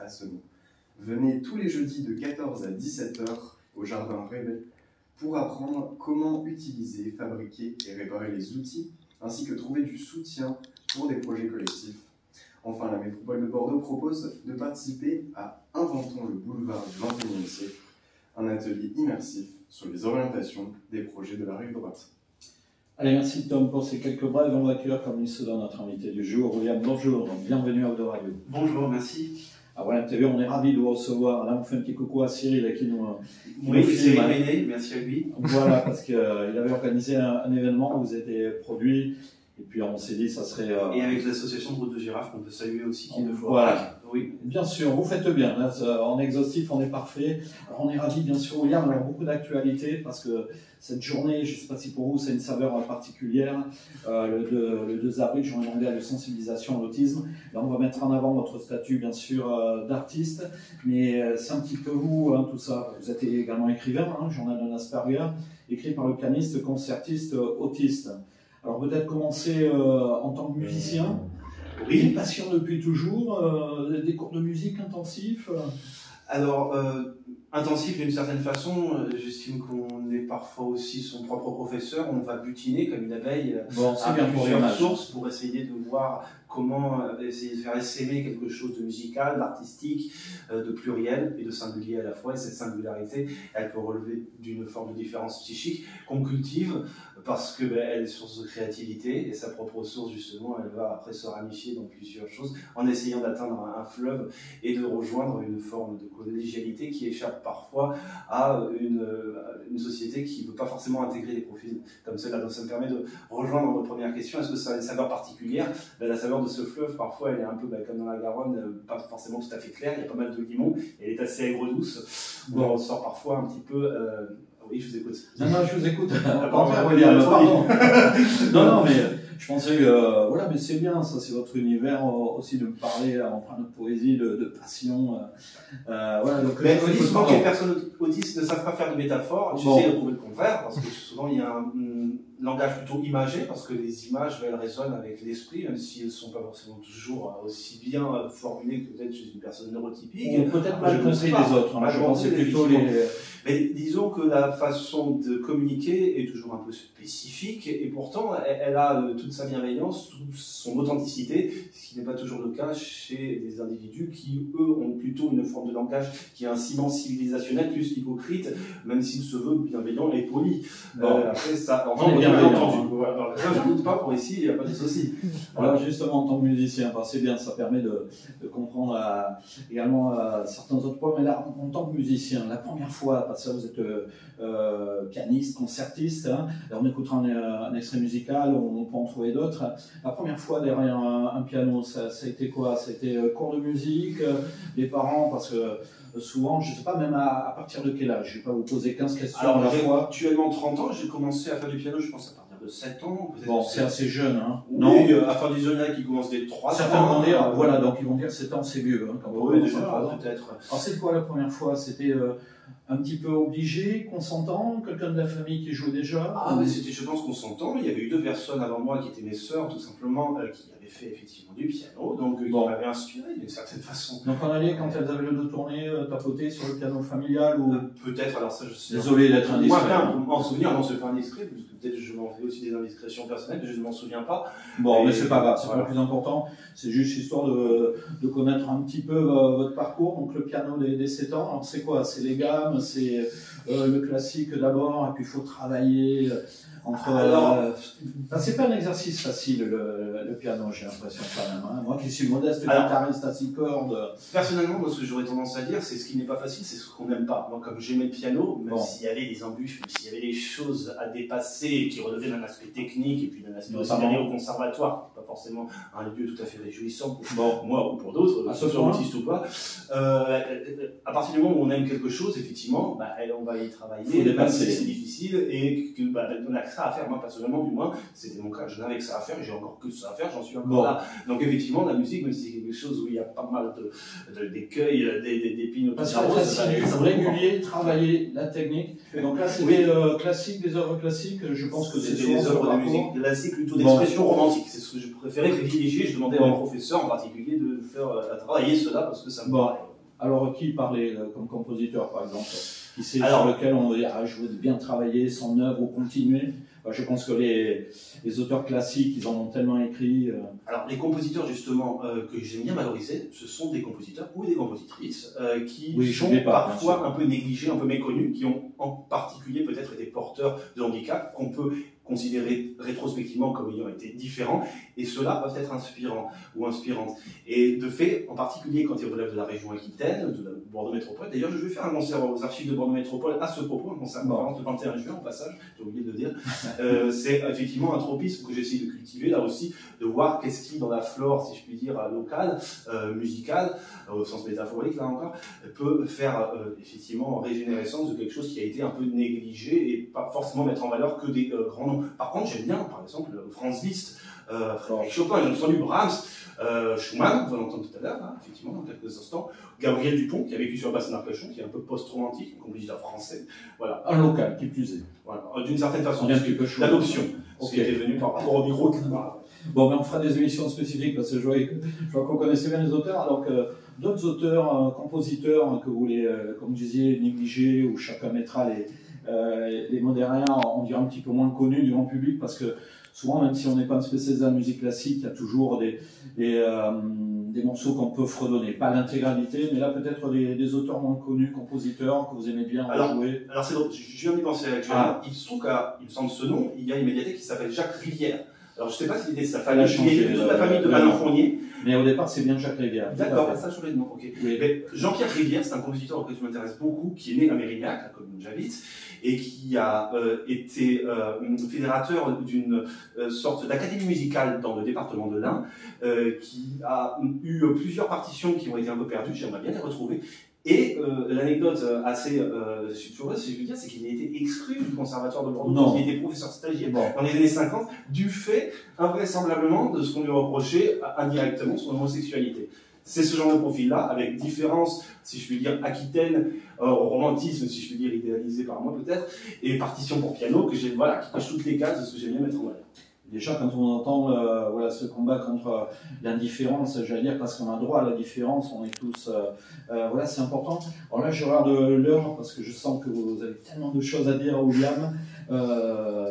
à ce nom. Venez tous les jeudis de 14 à 17 heures au Jardin Rébé pour apprendre comment utiliser, fabriquer et réparer les outils, ainsi que trouver du soutien pour des projets collectifs. Enfin, la métropole de Bordeaux propose de participer à Inventons le boulevard du XXIe siècle, un atelier immersif sur les orientations des projets de la rive droite. Allez, merci Tom pour ces quelques brèves. On va accueillir comme il se donne notre invité du jour, William. Bonjour, bienvenue à Audio Radio. Bonjour, merci. Ah voilà, TV, on est ravis de vous recevoir. Là, on fait un petit coucou à Cyril qui nous. Oui, Cyril Méné, merci à lui. Voilà, parce qu'il avait organisé un événement où vous étiez produit. Et puis on s'est dit ça serait... Et avec l'association de Route de Girafe qu'on peut saluer aussi, qui est de Voilà. Oui. Bien sûr, vous faites bien. Là, en exhaustif, on est parfait. Alors on est ravis, bien sûr, William, alors beaucoup d'actualités parce que cette journée, je ne sais pas si pour vous, c'est une saveur particulière. Le 2 avril, journée mondiale de sensibilisation à l'autisme. Là, on va mettre en avant votre statut, bien sûr, d'artiste. Mais c'est un petit peu vous, hein, tout ça. Vous êtes également écrivain, hein, Journal d'un Asperger, écrit par le pianiste, concertiste, autiste. Alors peut-être commencer en tant que musicien. Oui. Une passion depuis toujours, des cours de musique intensifs. Alors, intensif d'une certaine façon, j'estime qu'on est parfois aussi son propre professeur, on va butiner comme une abeille à plusieurs sources pour essayer de voir comment essayer de faire essaimer quelque chose de musical, d'artistique, de pluriel et de singulier à la fois. Et cette singularité, elle peut relever d'une forme de différence psychique qu'on cultive parce qu'elle est source de créativité et sa propre source, justement, elle va après se ramifier dans plusieurs choses en essayant d'atteindre un fleuve et de rejoindre une forme de collégialité qui échappe parfois à une société qui ne veut pas forcément intégrer des profils comme cela. Donc ça me permet de rejoindre votre première question. Est-ce que ça a une saveur particulière? La saveur de ce fleuve, parfois, elle est un peu comme dans la Garonne, pas forcément tout à fait claire. Il y a pas mal de limon et elle est assez aigre-douce. On ressort parfois un petit peu... Oui, je vous écoute. Non, je vous écoute. Pardon. Non, mais je pensais que, voilà, mais c'est bien, ça, c'est votre univers aussi de me parler en train de poésie, de passion. Voilà, donc, mais on dit souvent que les personnes autistes ne savent pas faire de métaphores. J'essaie de prouver le contraire, parce que souvent il y a un langage plutôt imagé, parce que les images, elles résonnent avec l'esprit, même si elles ne sont pas forcément toujours aussi bien formulées que peut-être chez une personne neurotypique. Ou peut-être pas le conseil des autres. Je pensais plutôt les... Mais disons que la façon de communiquer est toujours un peu spécifique, et pourtant elle a toute sa bienveillance, toute son authenticité, ce qui n'est pas toujours le cas chez des individus qui, eux, ont plutôt une forme de langage qui est un ciment civilisationnel, plus hypocrite, même s'il se veut bienveillant et poli. Après, ça, on est bien entendu. Voilà, ça, je ne doute pas pour ici, il n'y a pas de souci. Alors justement, en tant que musicien, c'est bien, ça permet de comprendre également certains autres points, mais là, en tant que musicien, la première fois, parce que vous êtes pianiste, concertiste, hein, alors on écoutera un extrait musical, on peut en trouver d'autres. La première fois derrière un piano, ça a été quoi? Ça a été cours de musique, les parents, parce que souvent, je ne sais pas même à partir de quel âge, je ne vais pas vous poser 15 questions alors, à la fois. Actuellement 30 ans, j'ai commencé à faire du piano, je pense à partir de 7 ans. Bon, c'est assez jeune, hein. Oui, non, à faire du jeune qui commence dès 3 ans. certains vont dire, voilà, donc ils vont dire 7 ans c'est vieux. Hein, oui, déjà, peut-être. Alors c'est quoi la première fois? C'était un petit peu obligé, consentant, quelqu'un de la famille qui jouait déjà? Ah, mais c'était, je pense qu'on s'entend. Il y avait eu 2 personnes avant moi qui étaient mes sœurs, tout simplement, qui avaient fait effectivement du piano, donc qui m'avaient inspiré d'une certaine façon. Donc on allait, quand elles avaient le dos tourné, tapoter sur le piano familial ou... Peut-être, alors ça je sais. Désolé d'être indiscret. Moi, m'en souvenir, non, c'est pas indiscret, parce que peut-être je m'en fais aussi des indiscrétions personnelles, que je ne m'en souviens pas. Bon, mais c'est pas grave, c'est pas le plus important. C'est juste histoire de connaître un petit peu votre parcours. Donc le piano des 7 ans, alors c'est quoi? C'est les gammes, c'est le classique d'abord, et puis il faut travailler entre... c'est pas un exercice facile, le piano, j'ai l'impression quand même. Hein. Moi qui suis modeste guitariste à 6 cordes... Personnellement, moi, ce que j'aurais tendance à dire, c'est ce qui n'est pas facile, c'est ce qu'on n'aime pas. Moi, comme j'aimais le piano, même s'il y avait des embûches, même s'il y avait des choses à dépasser qui relevaient d'un aspect technique et puis d'un aspect aussi d'aller au conservatoire, pas forcément un lieu tout à fait réjouissant pour moi ou pour d'autres, que ce soit autiste ou pas. À partir du moment où on aime quelque chose, effectivement, on va y travailler, même si c'est difficile et que on a que ça à faire. Moi, personnellement, du moins, c'était mon cas, je n'avais que ça à faire et j'ai encore que ça à faire, j'en suis encore là. Donc, effectivement, la musique, même si c'est quelque chose où il y a pas mal d'écueils, d'épines, parce que régulier, travailler la technique. Donc là, c'était classique, des œuvres classiques. Je pense que c'était des œuvres de musique classique, plutôt d'expression romantique. C'est ce que je préférais privilégier. Je demandais à mon professeur en particulier de faire travailler cela parce que ça me paraît Alors, qui parlait comme compositeur, par exemple, qui c'est sur lequel on va dire, ah, je veux bien travailler son œuvre ou continuer? Je pense que les auteurs classiques, ils en ont tellement écrit. Alors, les compositeurs, justement, que j'aime bien valoriser, ce sont des compositeurs ou des compositrices qui sont parfois un peu négligés, un peu méconnus, qui ont en particulier peut-être été porteurs de handicap, qu'on peut considérer rétrospectivement comme ayant été différents, et ceux-là peuvent être inspirants ou inspirantes. Et de fait, en particulier quand ils relèvent de la région Aquitaine, de la Bordeaux Métropole, d'ailleurs je vais faire un concert aux archives de Bordeaux Métropole à ce propos, un concert conférence le 21 juin au passage, j'ai oublié de le dire. C'est effectivement un tropisme que j'essaie de cultiver, là aussi, de voir qu'est-ce qui, dans la flore, si je puis dire, locale, musicale, au sens métaphorique là encore, peut faire effectivement régénérescence de quelque chose qui a été un peu négligé et pas forcément mettre en valeur que des grands noms. Par contre, j'aime bien, par exemple, Franz Liszt, Frédéric Chopin, j'ai entendu Brahms, Schumann, vous l'entendez tout à l'heure, hein, effectivement, dans quelques instants, Gabriel Dupont, qui a vécu sur Bassin-Arcachon, qui est un peu post-romantique, un compositeur français. Voilà. Un local, qui plus est. Voilà. D'une certaine façon, l'adoption. Ce qui est venu par rapport au micro-climat. Bon, mais on fera des émissions spécifiques parce que je vois qu'on connaissait bien les auteurs. Alors que d'autres auteurs, compositeurs que vous voulez, comme vous disiez, négliger, où chacun mettra les modérés, on dirait un petit peu moins connus du grand public parce que souvent, même si on n'est pas un spécialiste de la musique classique, il y a toujours des morceaux qu'on peut fredonner. Pas l'intégralité, mais là peut-être des auteurs moins connus, compositeurs que vous aimez bien jouer. Alors c'est drôle, je viens d'y penser actuellement. Il se trouve qu'il me semble ce nom, il y a une médiathèque qui s'appelle Jacques Rivière. Alors je ne sais pas s'il était de sa famille, il est plutôt de la famille de Alain Fournier. Mais au départ, c'est bien Jacques Rivière. D'accord, ça je le nom, ok. Oui. Jean-Pierre Rivière, c'est un compositeur auquel je m'intéresse beaucoup, qui est né à Mérignac, la commune où j'habite, et qui a été fédérateur d'une sorte d'académie musicale dans le département de l'Ain, qui a eu plusieurs partitions qui ont été un peu perdues, j'aimerais bien les retrouver. Et l'anecdote assez sulfureuse, si je veux dire, c'est qu'il a été exclu du conservatoire de Bordeaux quand il était professeur stagiaire dans les années 50, du fait, invraisemblablement, de ce qu'on lui reprochait indirectement son homosexualité. C'est ce genre de profil-là, avec différence, si je puis dire, aquitaine, romantisme, si je puis dire, idéalisé par moi peut-être, et partition pour piano, que qui coche toutes les cases de ce que j'aime bien mettre en valeur. Déjà, quand on entend ce combat contre l'indifférence, j'allais dire, parce qu'on a droit à la différence, on est tous... c'est important. Alors là, je regarde l'heure, parce que je sens que vous avez tellement de choses à dire, William.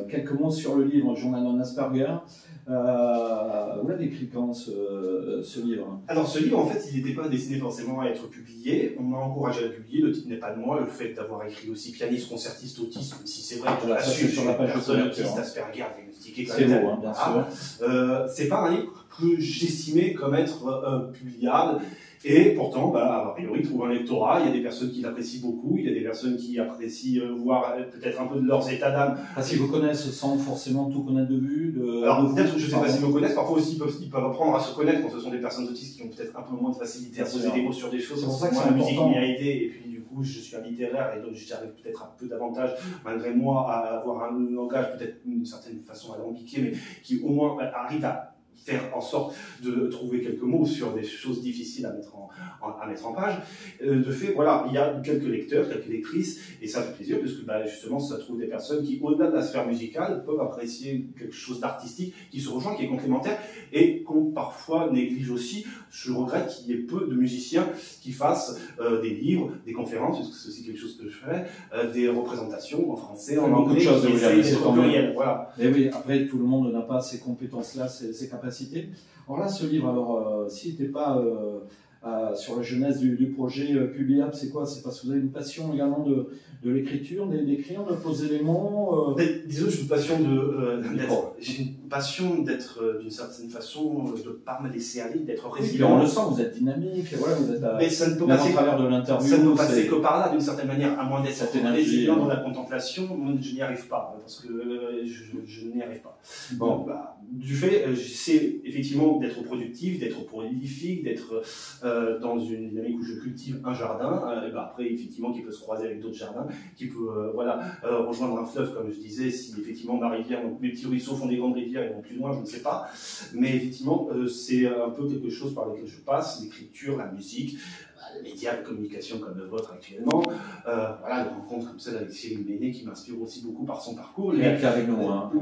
Quelques mots sur le livre, Journal d'un Asperger. Vous l'avez écrit quand, ce livre? Alors, ce livre, en fait, il n'était pas destiné forcément à être publié. On m'a encouragé à le publier. Le titre n'est pas de moi. Le fait d'avoir écrit aussi pianiste, concertiste, autiste, même si c'est vrai que je l'assume sur la page de autiste, Asperger, diagnostiqué quand même. C'est beau, hein, bien sûr. C'est pas un livre que j'estimais comme être publiable. Et pourtant, a priori, il trouve un lectorat. Il y a des personnes qui l'apprécient beaucoup. Il y a des personnes qui apprécient voir peut-être un peu de leurs états d'âme. S'ils vous connaissent sans forcément tout connaître de vue. Alors peut-être, je ne sais pas s'ils me connaissent. Parfois aussi, ils peuvent apprendre à se connaître quand ce sont des personnes autistes qui ont peut-être un peu moins de facilité à poser des mots sur des choses. C'est pour ça que la musique m'y a aidé. Et puis du coup, je suis un littéraire et donc j'arrive peut-être un peu davantage, malgré moi, à avoir un langage peut-être d'une certaine façon alambiqué, mais qui au moins arrive à faire en sorte de trouver quelques mots sur des choses difficiles à mettre en page. De fait, il y a quelques lecteurs, quelques lectrices, et ça fait plaisir, parce que justement, ça trouve des personnes qui, au-delà de la sphère musicale, peuvent apprécier quelque chose d'artistique, qui se rejoint, qui est complémentaire, et qu'on parfois néglige aussi. Je regrette qu'il y ait peu de musiciens qui fassent des livres, des conférences, parce que c'est aussi quelque chose que je fais, des représentations en français, en anglais, qui essayent d'être pluriel. Voilà. Et oui, après, tout le monde n'a pas ces compétences-là, ces capacités. Alors là, ce livre, s'il n'était pas sur la jeunesse du projet publiable, c'est quoi? C'est parce que vous avez une passion également de l'écriture, d'écrire, de poser les mots Disons, j'ai une passion d'être d'une certaine façon, de ne pas me laisser aller, d'être résilient. On le sent, vous êtes dynamique, vous êtes mais ça ne peut passer, à travers de l'interview. Ça ne peut passer que par là, d'une certaine manière, à moins d'être résilient dans la contemplation, je n'y arrive pas, parce que je n'y arrive pas. Bon, du fait, j'essaie effectivement d'être productif, d'être prolifique, d'être dans une dynamique où je cultive un jardin, après effectivement qui peut se croiser avec d'autres jardins, qui peut rejoindre un fleuve, comme je disais, si effectivement ma rivière, donc mes petits ruisseaux font des grandes rivières et vont plus loin, je ne sais pas, mais effectivement c'est un peu quelque chose par lequel je passe, l'écriture, la musique, les médias de communication comme le vôtre actuellement, des rencontres comme celle avec Cyril Ménet qui m'inspire aussi beaucoup par son parcours. Et avec nous,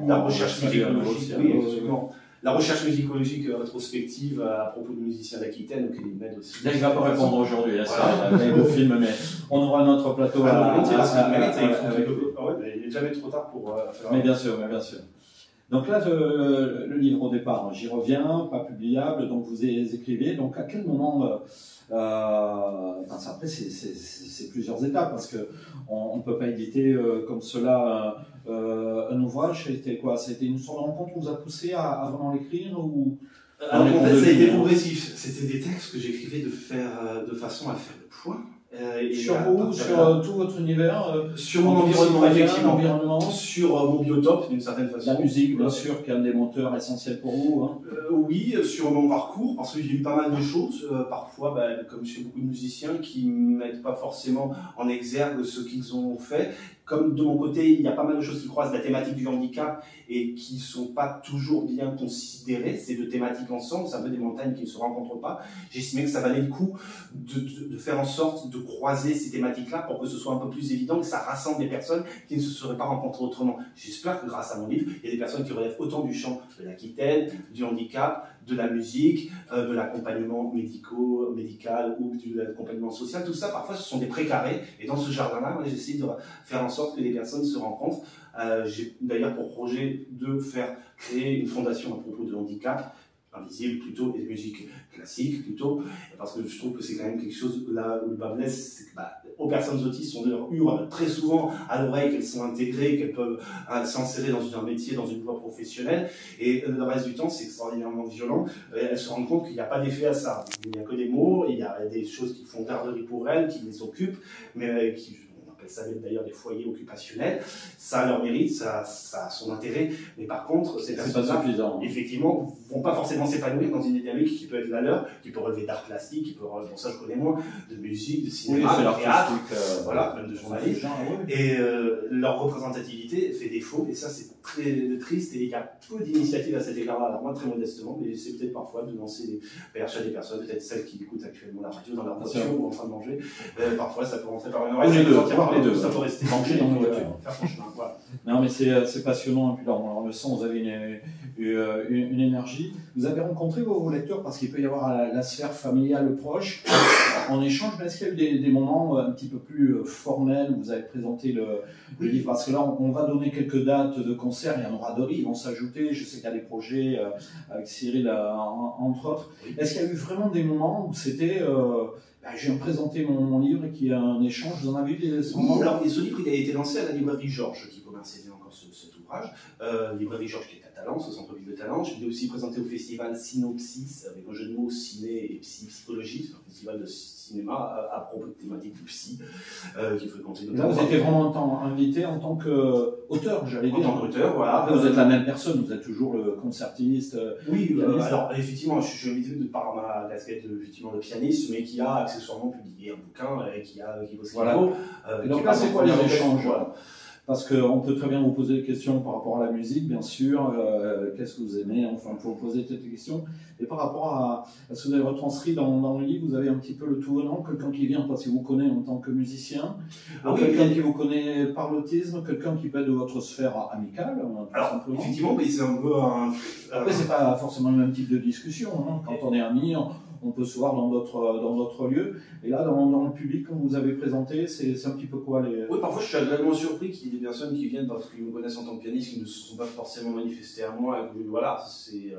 la recherche psychologique, oui, absolument. la recherche musicologique rétrospective à propos de musiciens d'Aquitaine, donc il m'aide aussi. Là, il ne va pas répondre aujourd'hui, le film, mais on aura notre plateau il n'est jamais trop tard pour faire. Mais bien sûr, Donc là, le livre au départ, j'y reviens, pas publiable, donc vous écrivez. Donc à quel moment, après c'est plusieurs étapes, parce qu'on ne peut pas éditer comme cela un ouvrage. C'était quoi? C'était une sorte de rencontre qui vous a poussé à vraiment l'écrire ou... Alors en fait, ça a été progressif. C'était des textes que j'écrivais de façon à faire le point. Sur vous, sur tout votre univers, sur mon environnement, effectivement, sur mon biotope d'une certaine façon. La musique, bien sûr, qui est un des moteurs essentiels pour vous. Hein. Oui, sur mon parcours, parce que j'ai eu pas mal de choses, parfois, comme chez beaucoup de musiciens, qui ne mettent pas forcément en exergue ce qu'ils ont fait. Comme de mon côté, il y a pas mal de choses qui croisent la thématique du handicap et qui ne sont pas toujours bien considérées, ces deux thématiques ensemble, c'est un peu des montagnes qui ne se rencontrent pas. J'estimais que ça valait le coup de faire en sorte de croiser ces thématiques-là pour que ce soit un peu plus évident, que ça rassemble des personnes qui ne se seraient pas rencontrées autrement. J'espère que grâce à mon livre, il y a des personnes qui relèvent autant du champ de l'Aquitaine, du handicap, de la musique, de l'accompagnement médical ou de l'accompagnement social. Tout ça, parfois, ce sont des précarés. Et dans ce jardin-là, j'essaie de faire en sorte que les personnes se rencontrent. J'ai d'ailleurs pour projet de faire créer une fondation à propos de handicap, invisible plutôt, et de musique classique plutôt, parce que je trouve que c'est quand même quelque chose, là où le bas blesse, c'est que aux personnes autistes, on leur hurle très souvent à l'oreille qu'elles sont intégrées, qu'elles peuvent s'insérer dans un métier, dans une voie professionnelle, et le reste du temps, c'est extraordinairement violent. Elles se rendent compte qu'il n'y a pas d'effet à ça. Il n'y a que des mots, il y a des choses qui font garderie pour elles, qui les occupent, mais qui... Ça appelle d'ailleurs des foyers occupationnels, ça a leur mérite, ça a son intérêt, mais par contre, ces personnes-là, effectivement, vont pas forcément s'épanouir dans une dynamique qui peut être la leur, qui peut relever d'art plastique, qui peut relever, pour ça je connais moins, de musique, de cinéma, de théâtre, voilà, même de journalisme, et leur représentativité fait défaut, et ça c'est très triste, et il y a peu d'initiatives à cet égard-là, alors moi très modestement, mais j'essaie peut-être parfois de lancer des perches à des personnes, peut-être celles qui écoutent actuellement la radio dans leur voiture ou en train de manger, parfois ça peut rentrer par une oreille, ça peut rester manger dans nos voitures, faire son chemin. Voilà. Non, mais c'est passionnant. Et puis là, on le sent, vous avez une énergie. Vous avez rencontré vos lecteurs parce qu'il peut y avoir la sphère familiale proche en échange. Mais est-ce qu'il y a eu des moments un petit peu plus formels où vous avez présenté le livre? Parce que là, on va donner quelques dates de concerts. Il y en aura d'autres qui vont s'ajouter. Je sais qu'il y a des projets avec Cyril, entre autres. Est-ce qu'il y a eu vraiment des moments où c'était... je viens de présenter mon livre et qu'il y a un échange. Vous en avez eu ce moment? Alors, ce livre il a été lancé à la librairie Georges, qui commercialisait encore cet ouvrage. Librairie Georges qui est à Talence, au centre-ville de Talence. Je l'ai aussi présenté au festival Synopsis, avec un jeu de mots ciné et psychologie. C'est un festival de cinéma à propos de thématiques du psy, qui fréquentait notamment. Là, vous étiez vraiment invité en tant qu'auteur, j'allais dire. En tant qu'auteur, voilà. Après, vous êtes la même personne, vous êtes toujours le concertiste. Oui, alors effectivement, je suis invité par ma casquette de pianiste, mais qui a accessoirement publié un bouquin et qui vaut ce qu'il vaut. Et donc là, c'est quoi les échanges? Parce qu'on peut très bien vous poser des questions par rapport à la musique, bien sûr, qu'est-ce que vous aimez, enfin, il faut poser toutes les questions. Et par rapport à ce que vous avez retranscrit dans le livre, vous avez un petit peu le tout venant, quelqu'un qui vient, parce qu'il vous connaît en tant que musicien, quelqu'un qui vous connaît par l'autisme, quelqu'un qui peut être de votre sphère amicale, alors, effectivement, mais c'est un peu un... Après, c'est pas forcément le même type de discussion, hein. Quand on est amis, on peut se voir dans d'autres lieux. Et là, dans le public, comme vous avez présenté, c'est un petit peu quoi les... Oui, parfois je suis agréablement surpris qu'il y ait des personnes qui viennent parce qu'ils me connaissent en tant que pianiste, qui ne se sont pas forcément manifestées à moi. Et que, voilà, c'est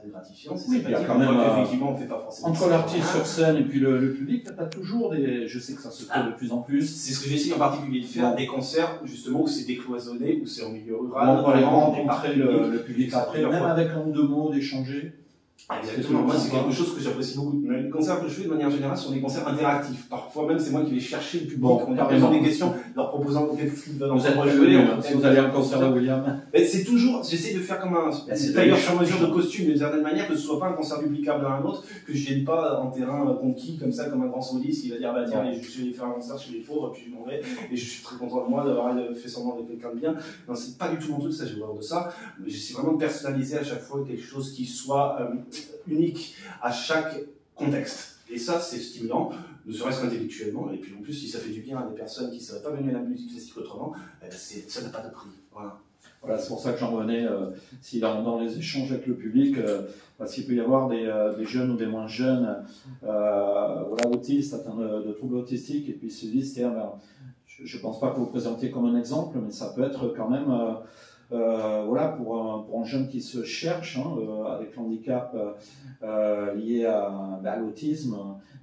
gratifiant, c'est sympathique. Il y a quand même, effectivement, on fait pas forcément... Entre l'artiste sur scène et puis le public, t'as toujours des... Je sais que ça se fait de plus en plus. C'est ce que j'essaie en particulier de faire, des concerts justement où c'est décloisonné, où c'est en milieu rural. On peut aller rencontrer le public après, même avec un ou deux mots d'échanger. Exactement, moi c'est quelque chose que j'apprécie beaucoup. Les concerts que je fais de manière générale sont des concerts interactifs. Parfois même c'est moi qui vais chercher le public en leur posant des questions, leur proposant qu'est-ce qu'ils veulent entendre jouer. Si vous allez à un concert de William. C'est toujours, j'essaie de faire comme un tailleur sur mesure de costume d'une certaine manière, que ce soit pas un concert duplicable d'un à l'autre, que je vienne pas en terrain conquis comme ça, comme un grand soliste qui va dire bah tiens je vais faire un concert chez les pauvres puis je m'en vais et je suis très content de moi d'avoir fait semblant d'être quelqu'un de bien. Non, c'est pas du tout mon truc, ça j'ai horreur de ça. Mais j'essaie vraiment de personnaliser à chaque fois quelque chose qui soit unique à chaque contexte. Et ça, c'est stimulant. ne serait-ce qu'intellectuellement, et puis en plus, si ça fait du bien à des personnes qui ne seraient pas venues à la musique classique autrement, ça n'a pas de prix. Voilà. Voilà, c'est pour ça que j'en revenais, si dans les échanges avec le public, parce qu'il peut y avoir des jeunes ou des moins jeunes, voilà, autistes, atteints de troubles autistiques, et puis ils se disent, tiens, ben, je ne pense pas que vous présentiez comme un exemple, mais ça peut être quand même, voilà, pour un jeune qui se cherche, hein, avec l'handicap lié à l'autisme,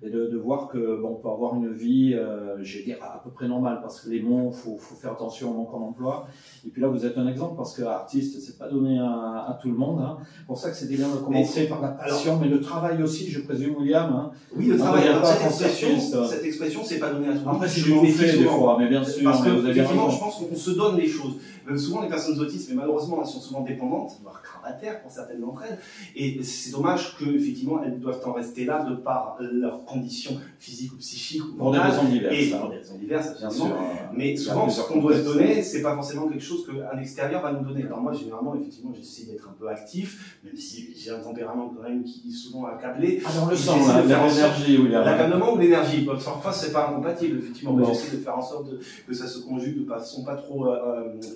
et de voir que bon, on peut avoir une vie, je vais dire, à peu près normale, parce que les mots, il faut faire attention aux mots qu'on emploie. Et puis là, vous êtes un exemple, parce que artiste, c'est pas donné à tout le monde. Hein. C'est pour ça que c'était bien de commencer par la passion, mais le travail aussi, je présume, William. Hein. Oui, le travail. Cette expression, c'est pas donné à tout le monde. Après, c'est du tout fait des fois, mais bien sûr. Parce que, effectivement, je pense qu'on se donne les choses. Même souvent, les personnes autistes, mais malheureusement, elles sont souvent dépendantes, voire gravataires pour certaines d'entre elles. Et c'est dommage qu'effectivement, elles doivent en rester là de par leurs conditions physiques ou psychiques. Pour des raisons diverses. Et pour des raisons diverses, bien sûr. Mais souvent, ce qu'on doit se donner, c'est pas forcément quelque chose qu'un extérieur va nous donner. Alors moi, généralement, effectivement, j'essaie d'être un peu actif, même si j'ai un tempérament quand même qui est souvent accablé. Ah, on le sent, l'énergie, William. L'accablement ou l'énergie. Parfois, c'est pas incompatible, effectivement. Mais j'essaie de faire en sorte que ça se conjugue de façon pas trop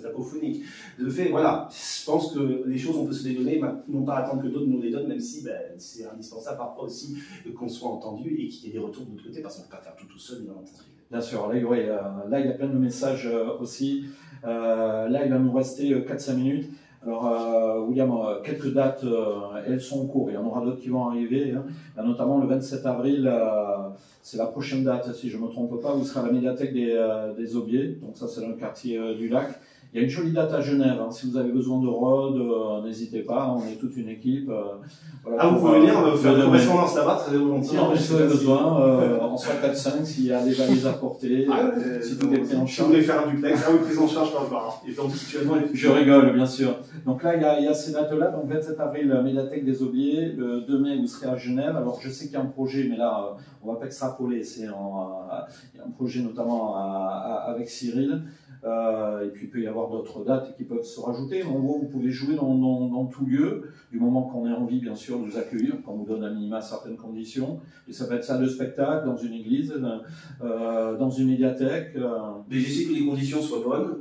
tapophonique. De fait, voilà, je pense que les choses, on peut se les donner, non pas attendre que d'autres nous les donnent, même si c'est indispensable parfois aussi qu'on soit entendu et qu'il y ait des retours de l'autre côté, parce qu'on ne peut pas faire tout seul, bien entendu. Bien sûr, là, il y a plein de messages aussi. Là, il va nous rester 4-5 minutes. Alors, William, quelques dates, elles sont en cours. Il y en aura d'autres qui vont arriver. Hein. Là, notamment le 27 avril, c'est la prochaine date, si je ne me trompe pas, où sera la médiathèque des Aubiers. Donc ça, c'est dans le quartier du Lac. Il y a une jolie date à Genève. Hein. Si vous avez besoin de Rhodes, n'hésitez pas. On est toute une équipe. Voilà, vous pouvez venir faire une correspondance là-bas très volontiers. Si vous avez besoin, on sera 4-5 s'il y a des valises à porter. Si tout est pris en charge. Si vous voulez faire un duplex, oui, prise en charge par le bar. Et donc, actuellement, je rigole, bien sûr. Donc là, il y a ces dates-là. Donc 27 avril, médiathèque des Aubiers. Le 2 mai, vous serez à Genève. Alors je sais qu'il y a un projet, mais là, on ne va pas extrapoler. Il y a un projet notamment avec Cyril. Et puis il peut y avoir d'autres dates qui peuvent se rajouter. Mais en gros, vous pouvez jouer dans tout lieu, du moment qu'on ait envie, bien sûr, de vous accueillir, qu'on vous donne à minima certaines conditions. Et ça peut être salle de spectacle, dans une église, dans une médiathèque. Mais j'essaie que les conditions soient bonnes.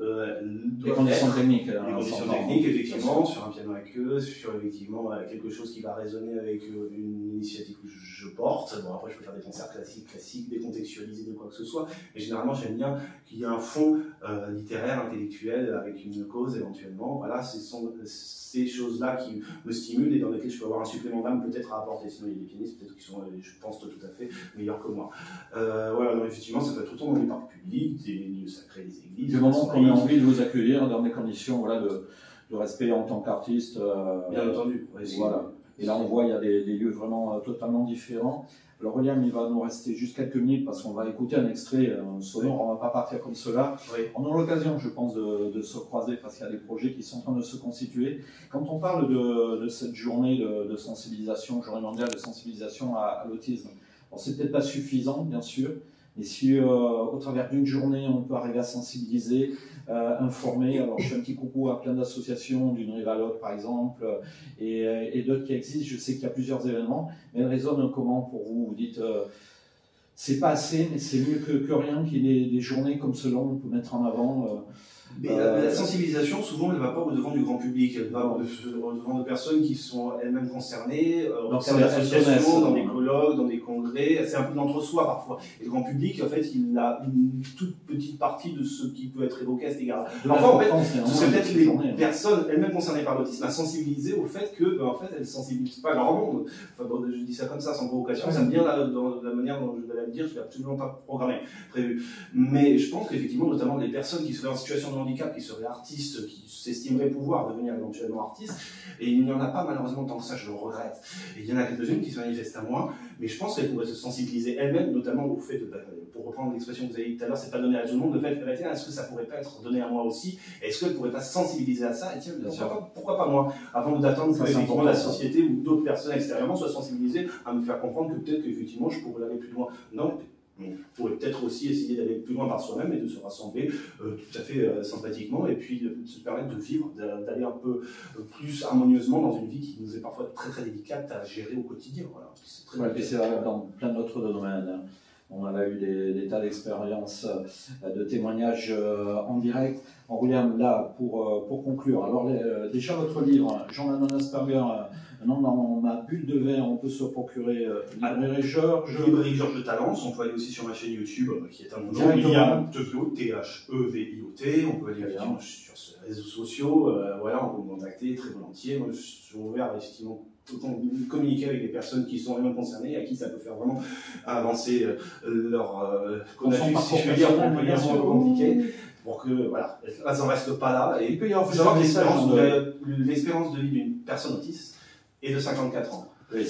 Les conditions techniques. Les conditions techniques, effectivement, sur un piano à queue, sur effectivement quelque chose qui va résonner avec une initiative que je porte. Bon, après, je peux faire des concerts classiques, décontextualisés de quoi que ce soit. Mais généralement, j'aime bien qu'il y ait un fond littéraire, intellectuel, avec une cause éventuellement. Voilà, ce sont ces choses-là qui me stimulent et dans lesquelles je peux avoir un supplément d'âme peut-être à apporter. Sinon, il y a des pianistes peut-être qui sont, je pense, tout à fait meilleurs que moi. Voilà, donc effectivement, ça peut être autant dans les parcs publics, des lieux sacrés, des églises. Du moment qu'on a envie de vous accueillir dans des conditions voilà, de respect en tant qu'artiste. Bien entendu. Voilà. Et là, on voit il y a des lieux vraiment totalement différents. Alors, William, il va nous rester juste quelques minutes parce qu'on va écouter un extrait sonore. On ne va pas partir comme cela. Oui. On a l'occasion, je pense, de se croiser parce qu'il y a des projets qui sont en train de se constituer. Quand on parle de cette journée de sensibilisation, journée mondiale de sensibilisation à l'autisme, c'est peut-être pas suffisant, bien sûr. Et si au travers d'une journée, on peut arriver à sensibiliser, informer, alors je fais un petit coucou à plein d'associations, d'une rive à l'autre par exemple, et d'autres qui existent, je sais qu'il y a plusieurs événements, mais elles résonnent comment pour vous? Vous dites, c'est pas assez, mais c'est mieux que rien qu'il y ait des journées comme cela, on peut mettre en avant. Mais la sensibilisation, souvent, elle ne va pas au-devant du grand public, elle va au-devant de personnes qui sont elles-mêmes concernées, dans des associations, dans des colloques, dans des congrès, c'est un peu d'entre-soi parfois. Et le grand public, en fait, il a une toute petite partie de ce qui peut être évoqué à cet égard. Parfois, en fait, ce serait peut-être les personnes elles-mêmes concernées par l'autisme à sensibiliser au fait que, en fait, elles ne sensibilisent pas grand monde. Enfin, bon, je dis ça comme ça, sans provocation, ça me vient dans la manière dont je vais la dire, je ne l'ai absolument pas prévu. Mais je pense qu'effectivement, notamment les personnes qui seraient en situation de handicap, qui seraient artistes, qui s'estimeraient pouvoir devenir éventuellement artistes, et il n'y en a pas malheureusement tant que ça, je le regrette. Et il y en a quelques-unes qui se manifestent à moi, mais je pense qu'elles pourraient se sensibiliser elles-mêmes, notamment au fait de, pour reprendre l'expression que vous avez dit tout à l'heure, c'est pas donné à tout le monde, le fait de tiens, est-ce que ça pourrait pas être donné à moi aussi? Est-ce qu'elles pourraient pas se sensibiliser à ça? Et tiens, pourquoi pas moi? Avant d'attendre que effectivement la société ou d'autres personnes extérieurement soient sensibilisées à me faire comprendre que peut-être qu'effectivement je pourrais aller plus loin. Non. On pourrait peut-être aussi essayer d'aller plus loin par soi-même et de se rassembler tout à fait sympathiquement et puis de se permettre de vivre, d'aller un peu plus harmonieusement dans une vie qui nous est parfois très très délicate à gérer au quotidien. Voilà. C'est dans plein d'autres domaines. On a eu des tas d'expériences, de témoignages en direct. Alors, William, là, pour conclure, alors déjà votre livre, Jean-Manon Asperger, non, dans ma bulle de verre, on peut se procurer librairie Georges. Librairie Georges de Talence, on peut aller aussi sur ma chaîne YouTube, qui est un nom William Teviot, T-H-E-V-I-O-T. On peut aller effectivement sur les réseaux sociaux, voilà, on peut me contacter très volontiers. Moi, je suis ouvert effectivement autant communiquer avec des personnes qui sont vraiment concernées, à qui ça peut faire vraiment avancer leur connaissance, si je veux dire, pour bien sûr compliqué, pour que voilà, elles n'en restent pas là. Et il peut y avoir l'espérance de vie d'une personne autiste est de 54 ans. Oui,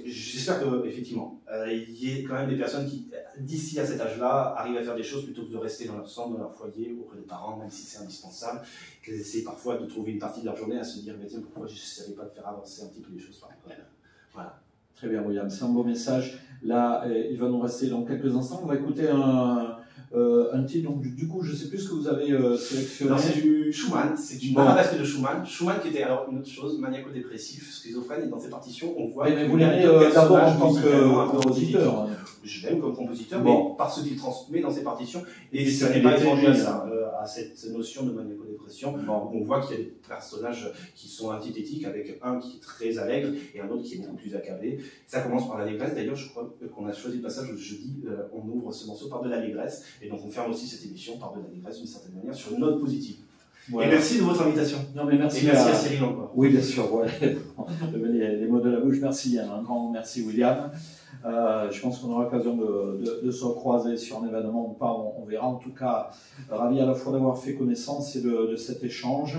j'espère qu'effectivement, il y ait quand même des personnes qui, d'ici à cet âge-là, arrivent à faire des choses plutôt que de rester dans leur centre, dans leur foyer, auprès des parents, même si c'est indispensable, qu'elles essaient parfois de trouver une partie de leur journée à se dire, mais tiens, pourquoi je ne savais pas faire avancer un petit peu les choses par exemple. Voilà. Très bien, William, c'est un beau message. Là, il va nous rester dans quelques instants. On va écouter un titre. Donc, du coup, je ne sais plus ce que vous avez sélectionné. C'est du Schumann, c'est du arabesque de Schumann. Schumann qui était alors une autre chose, maniaco-dépressif, schizophrène, et dans ses partitions, on voit. Mais vous l'aimez d'abord en tant que compositeur. Je l'aime comme compositeur, mais par ce qu'il transmet dans ses partitions. Et ça n'est pas étranger à cette notion de maniaco-dépression. On voit qu'il y a des personnages qui sont antithétiques, avec un qui est très allègre et un autre qui est beaucoup plus accablé. Ça commence par l'allégresse. D'ailleurs, je crois qu'on a choisi le passage où je dis on ouvre ce morceau par de l'allégresse. Et donc on ferme aussi cette émission par de l'allégresse d'une certaine manière sur une note positive. Voilà. Et merci de votre invitation. Non, mais merci, et merci à Cyril encore. Oui, bien sûr. Ouais. les mots de la bouche. Merci. Un grand merci, William. Je pense qu'on aura l'occasion de se recroiser sur un événement ou pas. On verra. En tout cas, ravi à la fois d'avoir fait connaissance et de cet échange.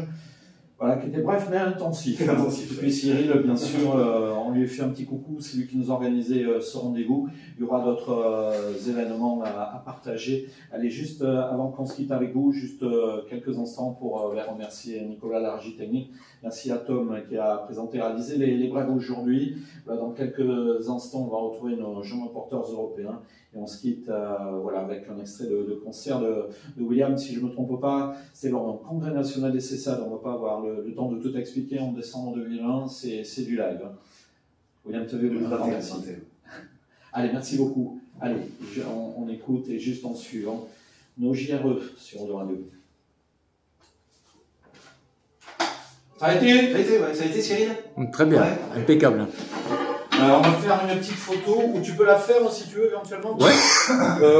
Voilà, qui était bref mais intensif. Et puis Cyril, bien sûr, on lui a fait un petit coucou, c'est lui qui nous a organisé ce rendez-vous. Il y aura d'autres événements à partager. Allez, juste avant qu'on se quitte avec vous, juste quelques instants pour remercier Nicolas, la régie technique. Merci à Tom qui a présenté et réalisé les brèves aujourd'hui. Voilà, dans quelques instants, on va retrouver nos jeunes reporters européens. Et on se quitte voilà, avec un extrait de concert de William, si je ne me trompe pas. C'est lors d'un congrès national des CESAD, on ne va pas avoir le temps de tout expliquer en décembre 2001, c'est du live. William Teviot, merci. Allez, merci beaucoup. Allez, on écoute et juste en suivant nos JRE sur le radio. Ça a été Cyril? Très bien, ouais. Impeccable. On va faire une petite photo, ou tu peux la faire si tu veux éventuellement. Ouais.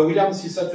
William, si ça te